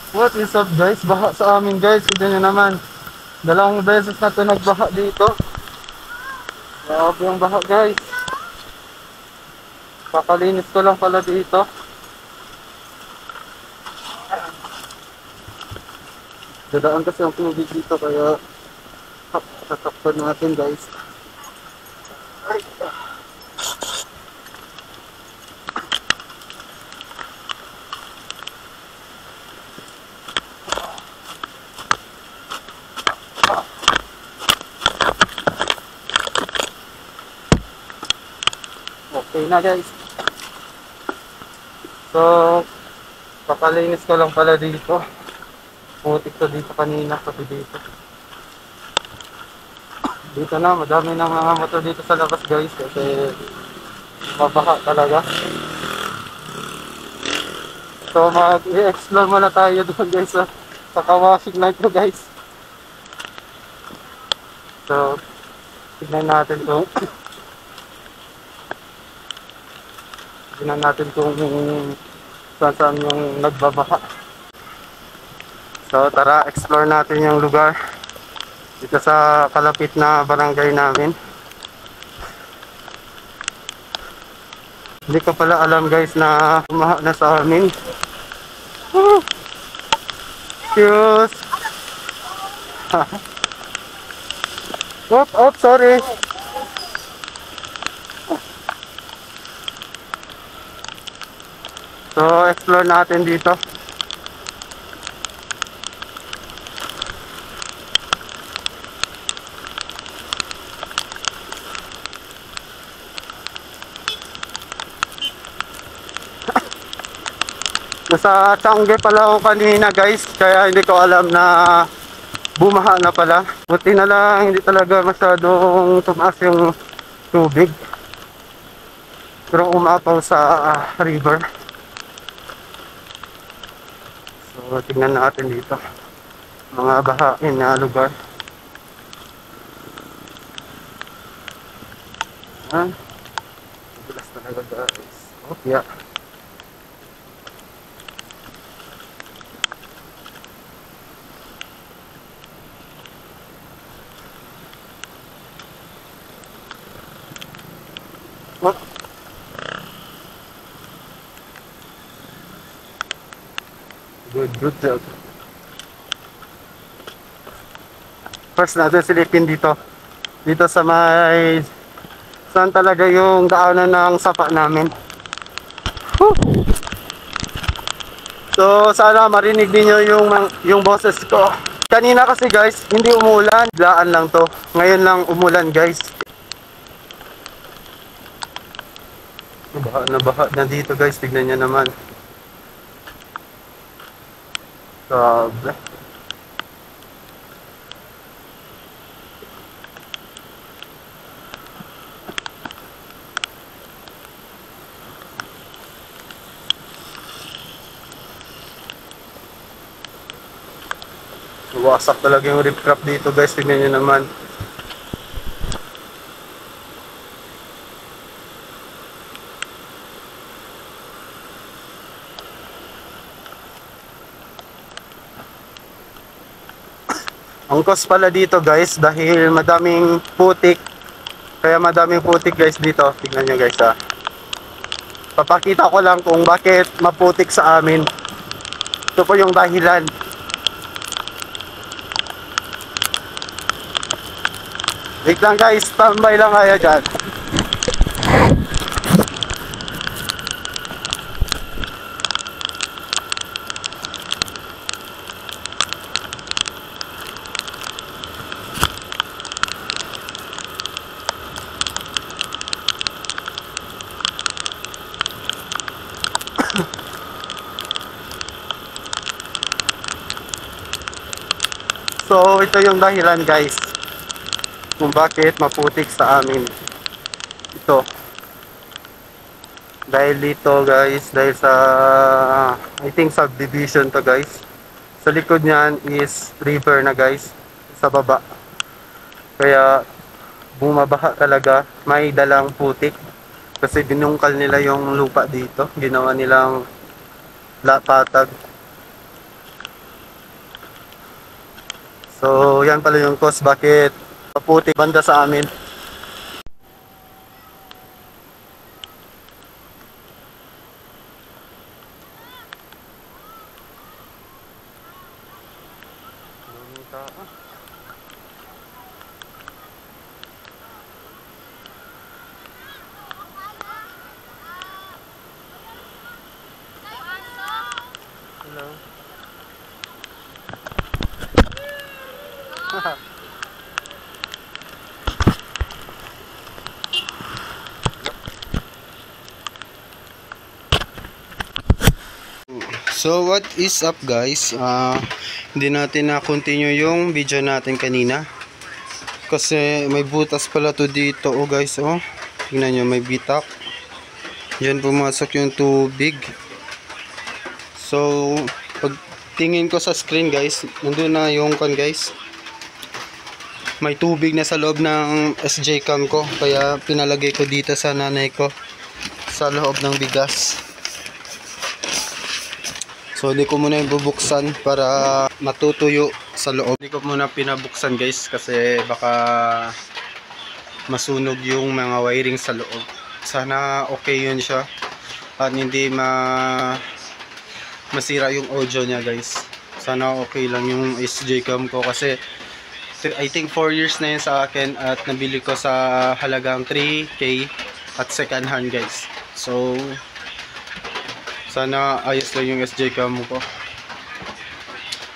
What is up guys? Baha sa amin guys. Tignan nyo naman. Dalawang beses na ito nagbaha dito. Grabe yung baha guys. Kakalinis ko lang pala dito. Dadaan kasi ang tubig dito kaya tatakpan natin guys. Ay. Okay na guys. So, kakalinis ko lang pala dito. Putik to dito kanina pati dito. Dito na, madami na mga motor dito sa labas guys kasi mabaha talaga. So mag-i-explore muna tayo doon guys sa kawashing light ko guys. So, tignan natin kung saan yung nagbabaha. So tara, explore natin yung lugar dito sa kalapit na barangay namin. Hindi ko pala alam guys na bumaha na sa amin. Woo! Cheers! Op, sorry. So explore natin dito. Nasa Changi pala ako kanina guys, kaya hindi ko alam na bumaha na pala. Buti na lang hindi talaga masyadong tumaas yung tubig. Pero umapaw sa river. So tingnan natin dito mga bahain na lugar. Madulas talaga guys. Oh yeah. Oh. Good job. First natin silipin dito. Dito sa may saan talaga yung daanan ng sapa namin. Whew. So sana marinig niyo yung boses ko. Kanina kasi guys, hindi umulan, biglaan lang to. Ngayon lang umulan guys. Baha na dito guys, tignan niyo naman. Grabe. Wasak talaga yung riprap dito guys, tignan nyo naman. Ang cause pala dito guys, dahil madaming putik. Kaya madaming putik guys dito, tignan nyo guys ha. Papakita ko lang kung bakit maputik sa amin. Ito po yung dahilan. Wait lang guys, standby lang kayo dyan. So ito yung dahilan guys kung bakit maputik sa amin. Ito. Dahil dito guys, dahil sa I think subdivision to guys. Sa likod niyan is river na guys, sa baba. Kaya bumabaha talaga, may dalang putik. Kasi binungkal nila yung lupa dito, ginawa nilang patag. So yan pala yung cause bakit maputi banda sa amin. Hello. So what is up guys, hindi natin na-continue yung video natin kanina kasi may butas pala to dito guys. Tingnan nyo, may bitak dyan, pumasok yung tubig. So pag tingin ko sa screen guys, nandun na yung guys, may tubig na sa loob ng SJ cam ko, kaya pinalagay ko dito sa nanay ko sa loob ng bigas. So hindi ko muna yung bubuksan para matutuyo sa loob. Hindi ko muna pinabuksan guys kasi baka masunog yung mga wiring sa loob. Sana okay yun siya at hindi masira yung audio niya guys. Sana okay lang yung SJ cam ko kasi I think 4 years na yun sa akin at nabili ko sa halagang 3K at second hand guys. So sana ayos lang yung SJ cam ko.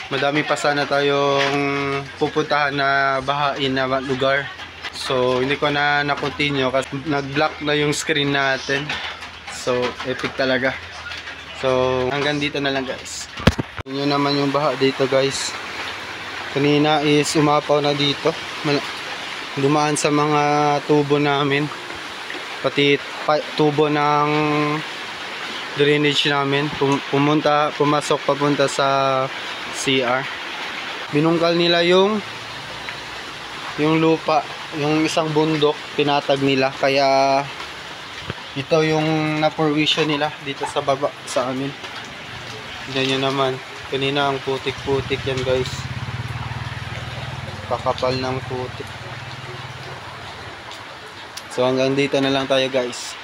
Madami pa sana tayong pupuntahan na bahain na lugar. So hindi ko na continue kasi nag-block na yung screen natin. So epic talaga. So hanggang dito na lang guys. Yun naman yung baha dito guys. Kanina is umapaw na dito. Dumaan sa mga tubo namin. Pati tubo ng drainage namin, pumasok papunta sa CR. Binungkal nila yung lupa, yung isang bundok, pinatag nila, kaya ito yung na-provision nila dito sa baba sa amin. Tignan nyo naman, kanina ang putik-putik yan guys, kakapal ng putik. So hanggang dito na lang tayo guys.